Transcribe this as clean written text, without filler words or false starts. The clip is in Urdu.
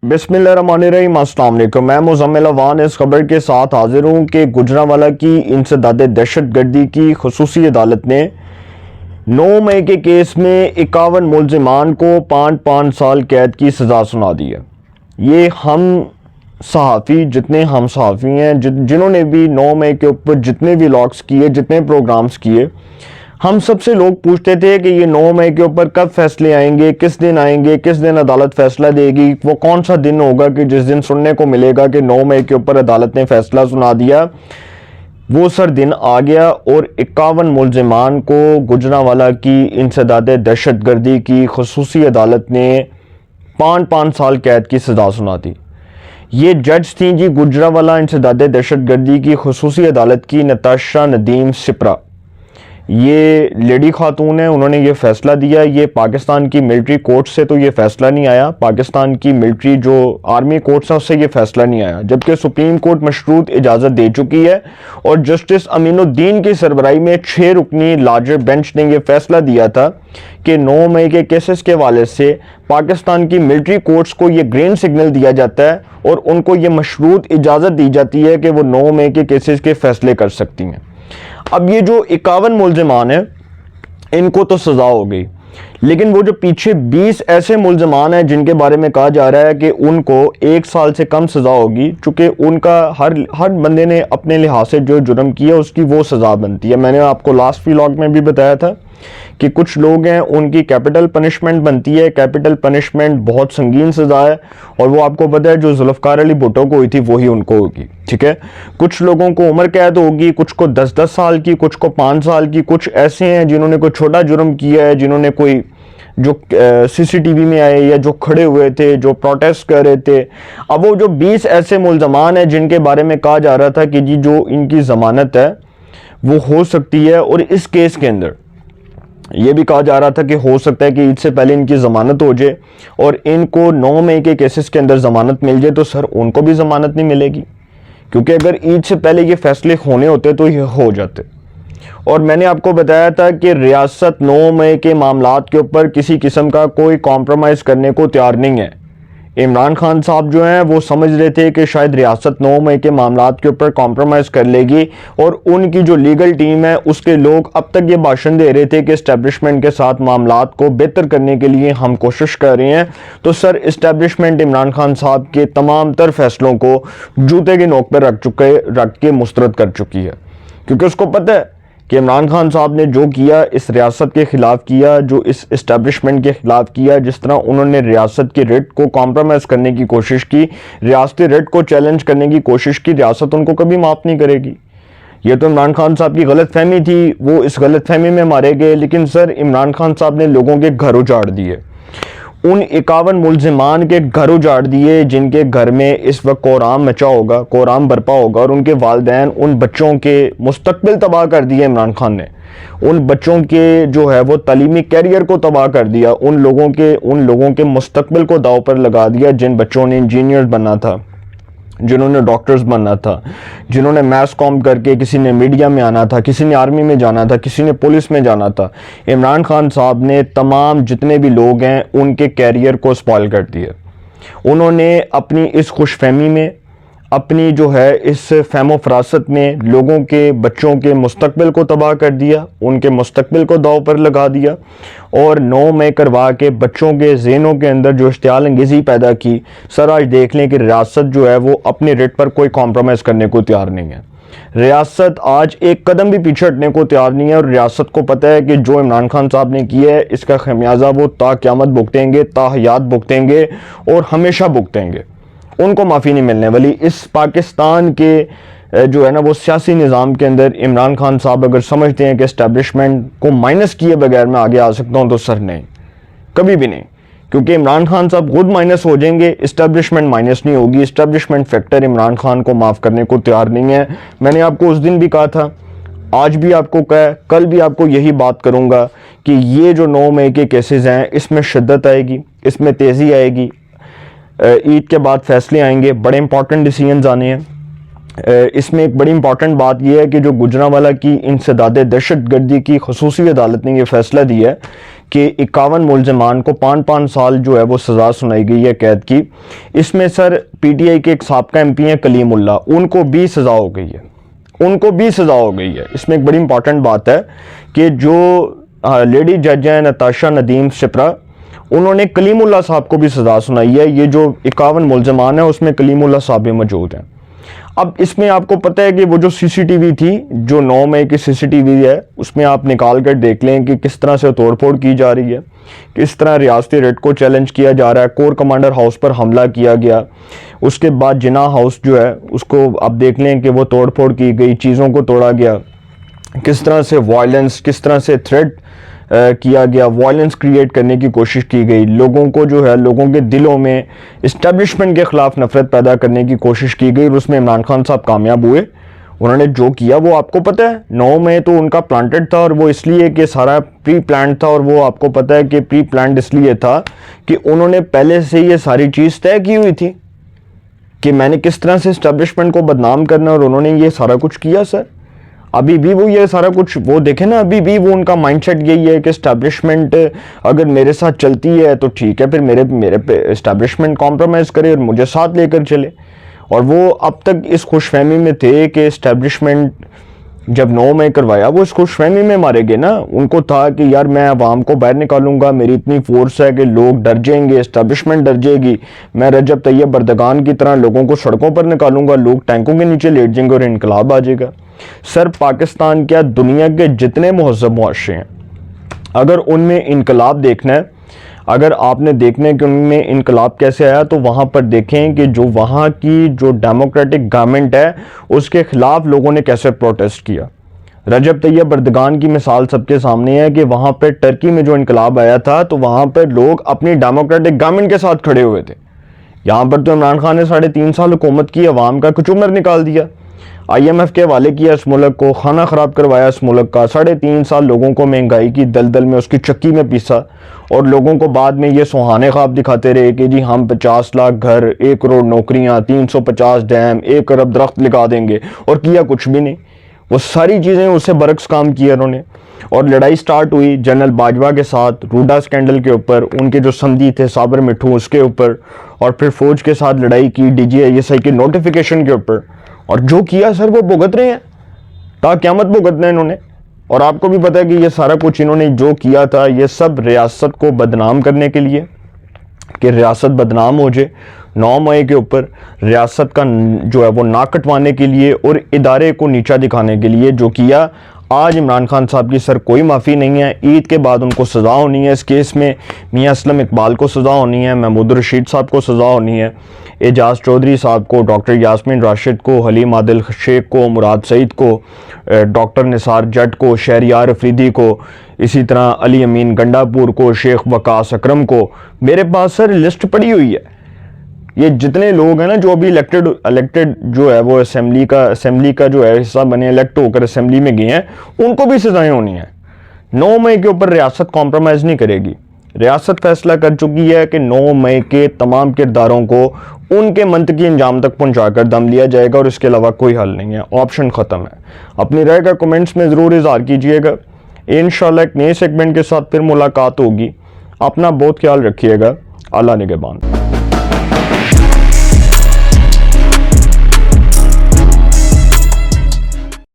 بسم اللہ الرحمن الرحیم۔ السلام علیکم، میں مزمل اوان اس خبر کے ساتھ حاضر ہوں کہ گجرانوالہ کی انسداد دہشت گردی کی خصوصی عدالت نے 9 مئی کے کیس میں 51 ملزمان کو 5 سال قید کی سزا سنا دی ہے۔ یہ ہم صحافی جتنے ہم صحافی ہیں جنہوں نے بھی 9 مئی کے اوپر جتنے بھی ولاگس کیے، جتنے پروگرامز کیے، ہم سب سے لوگ پوچھتے تھے کہ یہ 9 مئی کے اوپر کب فیصلے آئیں گے، کس دن آئیں گے، کس دن عدالت فیصلہ دے گی، وہ کون سا دن ہوگا کہ جس دن سننے کو ملے گا کہ 9 مئی کے اوپر عدالت نے فیصلہ سنا دیا۔ وہ دن آ گیا اور 51 ملزمان کو گجرانوالہ کی انسداد دہشت گردی کی خصوصی عدالت نے 5 سال قید کی سزا سنا دی۔ یہ جج تھیں جی گجرانوالہ انسداد دہشت گردی کی خصوصی عدالت کی نتاشا ندیم سپرا۔ یہ لیڈی خاتون ہیں، انہوں نے یہ فیصلہ دیا۔ یہ پاکستان کی ملٹری کورٹ سے تو یہ فیصلہ نہیں آیا، پاکستان کی ملٹری جو آرمی کورٹس ہیں اس سے یہ فیصلہ نہیں آیا، جبکہ سپریم کورٹ مشروط اجازت دے چکی ہے اور جسٹس امین الدین کی سربراہی میں 6 رکنی لارجر بینچ نے یہ فیصلہ دیا تھا کہ 9 مئی کے کیسز کے حوالے سے پاکستان کی ملٹری کورٹس کو یہ گرین سگنل دیا جاتا ہے اور ان کو یہ مشروط اجازت دی جاتی ہے کہ وہ 9 مئی کے کیسز کے فیصلے کر سکتی ہیں۔ اب یہ جو 51 ملزمان ہیں ان کو تو سزا ہو گئی، لیکن وہ جو پیچھے 20 ایسے ملزمان ہیں جن کے بارے میں کہا جا رہا ہے کہ ان کو 1 سال سے کم سزا ہوگی، چونکہ ان کا ہر بندے نے اپنے لحاظ سے جو جرم کیا اس کی وہ سزا بنتی ہے۔ میں نے آپ کو لاسٹ ولاگ میں بھی بتایا تھا کہ کچھ لوگ ہیں ان کی کیپٹل پنشمنٹ بنتی ہے، کیپٹل پنشمنٹ بہت سنگین سزا ہے اور وہ آپ کو پتہ ہے جو ذوالفقار علی بھٹو کو ہوئی تھی وہی ان کو ہوگی، ٹھیک ہے۔ کچھ لوگوں کو عمر قید ہوگی، کچھ کو 10 سال کی، کچھ کو 5 سال کی، کچھ ایسے ہیں جنہوں نے کوئی چھوٹا جرم کیا ہے، جنہوں نے کوئی جو سی سی ٹی وی میں آئے یا جو کھڑے ہوئے تھے، جو پروٹیسٹ کر رہے تھے۔ اب وہ جو 20 ایسے ملزمان ہیں جن کے بارے میں کہا جا رہا تھا کہ جی جو ان کی ضمانت ہے وہ ہو سکتی ہے، اور اس کیس کے اندر یہ بھی کہا جا رہا تھا کہ ہو سکتا ہے کہ عید سے پہلے ان کی ضمانت ہو جائے اور ان کو 9 مئی کے کیسز کے اندر ضمانت مل جائے، تو سر ان کو بھی ضمانت نہیں ملے گی، کیونکہ اگر عید سے پہلے یہ فیصلے ہونے ہوتے تو یہ ہو جاتے۔ اور میں نے آپ کو بتایا تھا کہ ریاست 9 مئی کے معاملات کے اوپر کسی قسم کا کوئی کمپرومائز کرنے کو تیار نہیں ہے۔ عمران خان صاحب جو ہیں وہ سمجھ رہے تھے کہ شاید ریاست 9 مئی کے معاملات کے اوپر کمپرومائز کر لے گی، اور ان کی جو لیگل ٹیم ہے اس کے لوگ اب تک یہ بھاشن دے رہے تھے کہ اسٹیبلشمنٹ کے ساتھ معاملات کو بہتر کرنے کے لیے ہم کوشش کر رہے ہیں۔ تو سر اسٹیبلشمنٹ عمران خان صاحب کے تمام تر فیصلوں کو جوتے کی نوک پر رکھ کے مسترد کر چکی ہے، کیونکہ اس کو پتہ ہے کہ عمران خان صاحب نے جو کیا اس ریاست کے خلاف کیا، جو اس اسٹیبلشمنٹ کے خلاف کیا، جس طرح انہوں نے ریاست کی ریٹ کو کمپرومائز کرنے کی کوشش کی، ریاستی ریٹ کو چیلنج کرنے کی کوشش کی، ریاست ان کو کبھی معاف نہیں کرے گی۔ یہ تو عمران خان صاحب کی غلط فہمی تھی، وہ اس غلط فہمی میں مارے گئے، لیکن سر عمران خان صاحب نے لوگوں کے گھر اجاڑ دیے، ان 51 ملزمان کے گھر اجاڑ دیے جن کے گھر میں اس وقت قرآن مچا ہوگا، قرآن برپا ہوگا، اور ان کے والدین، ان بچوں کے مستقبل تباہ کر دیے عمران خان نے، ان بچوں کے جو ہے وہ تعلیمی کیریئر کو تباہ کر دیا، ان لوگوں کے مستقبل کو داؤ پر لگا دیا جن بچوں نے انجینئر بننا تھا، جنہوں نے ڈاکٹرز بننا تھا، جنہوں نے میس کام کر کے کسی نے میڈیا میں آنا تھا، کسی نے آرمی میں جانا تھا، کسی نے پولیس میں جانا تھا۔ عمران خان صاحب نے تمام جتنے بھی لوگ ہیں ان کے کیریئر کو سپوائل کر دیا۔ انہوں نے اپنی اس خوش فہمی میں، اپنی جو ہے اس فہم و فراست میں لوگوں کے بچوں کے مستقبل کو تباہ کر دیا، ان کے مستقبل کو داؤ پر لگا دیا، اور 9 مئی کروا کے بچوں کے ذہنوں کے اندر جو اشتعال انگیزی پیدا کی۔ سر آج دیکھ لیں کہ ریاست جو ہے وہ اپنی ریٹ پر کوئی کمپرومائز کرنے کو تیار نہیں ہے، ریاست آج ایک قدم بھی پیچھے ہٹنے کو تیار نہیں ہے، اور ریاست کو پتہ ہے کہ جو عمران خان صاحب نے کیا ہے اس کا خمیازہ وہ تا قیامت بھگتیں گے، تا حیات بھگتیں گے اور ہمیشہ بھگتیں گے، ان کو معافی نہیں ملنے والی۔ اس پاکستان کے جو ہے نا وہ سیاسی نظام کے اندر عمران خان صاحب اگر سمجھتے ہیں کہ اسٹیبلشمنٹ کو مائنس کیے بغیر میں آگے آ سکتا ہوں، تو سر نہیں، کبھی بھی نہیں، کیونکہ عمران خان صاحب خود مائنس ہو جائیں گے، اسٹیبلشمنٹ مائنس نہیں ہوگی۔ اسٹیبلشمنٹ فیکٹر عمران خان کو معاف کرنے کو تیار نہیں ہے۔ میں نے آپ کو اس دن بھی کہا تھا، آج بھی آپ کو کہا، کل بھی آپ کو یہی بات کروں گا کہ یہ جو 9 مئی کے کیسز ہیں اس میں شدت آئے گی، اس میں تیزی آئے گی، عید کے بعد فیصلے آئیں گے، بڑے امپورٹنٹ ڈیسیجنز آنے ہیں۔ اس میں ایک بڑی امپورٹنٹ بات یہ ہے کہ جو گجرانوالہ کی انسداد دہشت گردی کی خصوصی عدالت نے یہ فیصلہ دیا ہے کہ 51 ملزمان کو 5 سال جو ہے وہ سزا سنائی گئی ہے قید کی. اس میں سر پی ٹی آئی کے ایک سابقہ ایم پی ہیں کلیم اللہ, ان کو بھی سزا ہو گئی ہے. اس میں ایک بڑی امپورٹنٹ بات ہے کہ جو لیڈی جج ہیں نتاشا ندیم شپرا, انہوں نے کلیم اللہ صاحب کو بھی سزا سنائی ہے. یہ جو 51 ملزمان ہیں اس میں کلیم اللہ صاحب بھی موجود ہیں. اب اس میں آپ کو پتہ ہے کہ وہ جو سی سی ٹی وی تھی, جو 9 مئی کی سی سی ٹی وی ہے, اس میں آپ نکال کر دیکھ لیں کہ کس طرح سے توڑ پھوڑ کی جا رہی ہے, کس طرح ریاستی ریٹ کو چیلنج کیا جا رہا ہے, کور کمانڈر ہاؤس پر حملہ کیا گیا, اس کے بعد جناح ہاؤس جو ہے اس کو آپ دیکھ لیں کہ وہ توڑ پھوڑ کی گئی, چیزوں کو توڑا گیا, کس طرح سے وائلنس, کس طرح سے تھریٹ کیا گیا, وائلنس کریٹ کرنے کی کوشش کی گئی, لوگوں کو جو ہے لوگوں کے دلوں میں اسٹیبلشمنٹ کے خلاف نفرت پیدا کرنے کی کوشش کی گئی, اور اس میں عمران خان صاحب کامیاب ہوئے. انہوں نے جو کیا وہ آپ کو پتہ ہے, 9 مئی تو ان کا پلانٹڈ تھا, اور وہ اس لیے کہ سارا پری پلانٹ تھا, اور وہ آپ کو پتہ ہے کہ پری پلانٹ اس لیے تھا کہ انہوں نے پہلے سے یہ ساری چیز طے کی ہوئی تھی کہ میں نے کس طرح سے اسٹیبلشمنٹ کو بدنام کرنا, اور انہوں نے یہ سارا کچھ کیا. سر ابھی بھی وہ یہ سارا کچھ وہ دیکھیں نا, ابھی بھی وہ ان کا مائنڈ سیٹ یہی ہے کہ اسٹیبلشمنٹ اگر میرے ساتھ چلتی ہے تو ٹھیک ہے, پھر میرے پہ اسٹیبلشمنٹ کمپرومائز کرے اور مجھے ساتھ لے کر چلے. اور وہ اب تک اس خوش فہمی میں تھے کہ اسٹیبلشمنٹ جب 9 مئی کروایا وہ اس خوش فہمی میں مارے گئے نا. ان کو تھا کہ یار میں عوام کو باہر نکالوں گا, میری اتنی فورس ہے کہ لوگ ڈر جائیں گے, اسٹیبلشمنٹ ڈر جائے گی, میں رجب طیب اردگان کی طرح لوگوں کو سڑکوں پر نکالوں گا, لوگ ٹینکوں کے نیچے لیٹ جائیں گے اور انقلاب آ جائے گا. سر پاکستان کیا دنیا کے جتنے مہذب معاشرے ہیں, اگر ان میں انقلاب دیکھنا ہے, اگر آپ نے دیکھنا ہے کہ ان میں انقلاب کیسے آیا, تو وہاں پر دیکھیں کہ جو وہاں کی جو ڈیموکریٹک گورنمنٹ ہے اس کے خلاف لوگوں نے کیسے پروٹیسٹ کیا. رجب طیب اردگان کی مثال سب کے سامنے ہے کہ وہاں پہ ٹرکی میں جو انقلاب آیا تھا تو وہاں پہ لوگ اپنی ڈیموکریٹک گورنمنٹ کے ساتھ کھڑے ہوئے تھے. یہاں پر تو عمران خان نے 3.5 سال حکومت کی, عوام کا کچمر نکال دیا, آئی ایم ایف کے حوالے کیا اس ملک کو, کھانا خراب کروایا اس ملک کا, 3.5 سال لوگوں کو مہنگائی کی دلدل میں اس کی چکی میں پیسا, اور لوگوں کو بعد میں یہ سہانے خواب دکھاتے رہے کہ جی ہم 50 لاکھ گھر, 1 کروڑ نوکریاں, 350 ڈیم, 1 ارب درخت لگا دیں گے, اور کیا کچھ بھی نہیں. وہ ساری چیزیں اس سے برعکس کام کیا انہوں نے. اور لڑائی سٹارٹ ہوئی جنرل باجوہ کے ساتھ روڈا سکینڈل کے اوپر, ان کے جو سمدھی تھے صابر مٹھو اس کے اوپر, اور پھر فوج کے ساتھ لڑائی کی D G I S I کے نوٹیفیکیشن کے اوپر, اور جو کیا سر وہ بھگت رہے ہیں, تا قیامت بھگتنا انہوں نے. اور آپ کو بھی پتہ ہے کہ یہ سارا کچھ انہوں نے جو کیا تھا یہ سب ریاست کو بدنام کرنے کے لیے, کہ ریاست بدنام ہو جائے. 9 مئی کے اوپر ریاست کا جو ہے وہ ناک کٹوانے کے لیے اور ادارے کو نیچا دکھانے کے لیے جو کیا. آج عمران خان صاحب کی سر کوئی معافی نہیں ہے, عید کے بعد ان کو سزا ہونی ہے. اس کیس میں میاں اسلم اقبال کو سزا ہونی ہے, محمود الرشید صاحب کو سزا ہونی ہے, اعجاز چودھری صاحب کو, ڈاکٹر یاسمین راشد کو, حلیم عادل شیخ کو, مراد سعید کو, ڈاکٹر نثار جٹ کو, شہریار افریدی کو, اسی طرح علی امین گنڈا پور کو, شیخ وقاص اکرم کو. میرے پاس سر لسٹ پڑی ہوئی ہے. یہ جتنے لوگ ہیں نا جو ابھی الیکٹڈ جو ہے وہ اسمبلی کا جو ہے حصہ بنے, الیکٹ ہو کر اسمبلی میں گئے ہیں, ان کو بھی سزائیں ہونی ہیں. 9 مئی کے اوپر ریاست کمپرومائز نہیں کرے گی. ریاست فیصلہ کر چکی ہے کہ 9 مئی کے تمام کرداروں کو ان کے منطقی انجام تک پہنچا کر دم لیا جائے گا, اور اس کے علاوہ کوئی حل نہیں ہے, آپشن ختم ہے. اپنی رائے کا کمنٹس میں ضرور اظہار کیجئے گا. انشاءاللہ ایک نئے سیگمنٹ کے ساتھ پھر ملاقات ہوگی. اپنا بہت خیال رکھیے گا. اللہ نگہبان.